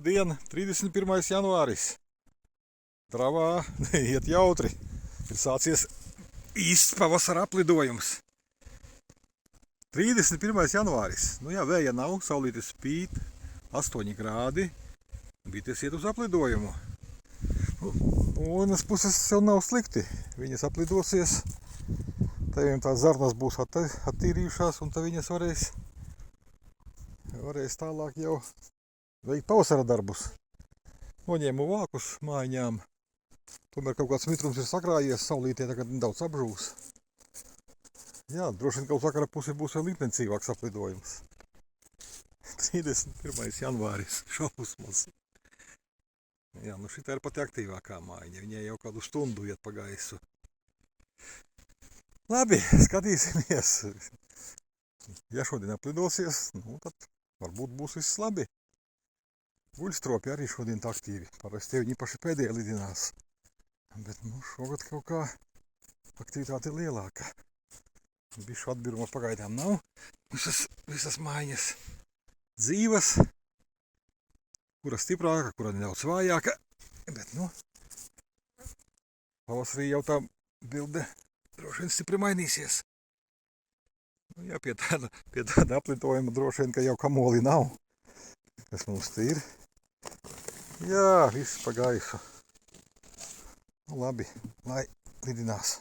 Labdien, 31. janvāris. Dravā iet jautri. Ir sācies īsts pavasara aplidojums. 31. janvāris. Nu jā, vēja nav, saulīte spīd, 8 grādi. Bites iet uz aplidojumu. Un vienas puses jau nav slikti. Viņas aplidosies. Tad viņiem tās zarnas būs attīrījušās, un tad viņas varēs tālāk jau veikt pavasara darbus. Noņēmu vākus mājiņām. Tomēr kaut kāds mitrums ir sakrājies, saulītē tagad nedaudz apžūs. Jā, droši vien, ka uz vakara pusi būs vēl intensīvāks aplidojums. 31. janvāris, šausmas. Jā, nu šitā ir pati aktīvākā mājiņa, viņai jau kādu stundu iet pa gaisu. Labi, skatīsimies. Ja šodien aplidosies, nu tad varbūt būs viss labi. Guļstropi arī šodien aktīvi, parasti viņi paši pēdējie lidinās. Bet šogad kaut kā aktivitāte ir lielāka. Bišu atbiruma pagaidām nav. Visas mājiņas dzīvas, kura stiprāka, kura nedaudz vājāka. Bet pavasarī jau tā bilde droši vien stipri mainīsies. Jā, pie tāda aplidojuma droši vien, ka jau kamoli nav. Kas mums te ir? Jā, viss pa gaisu. Labi, lai lidinās.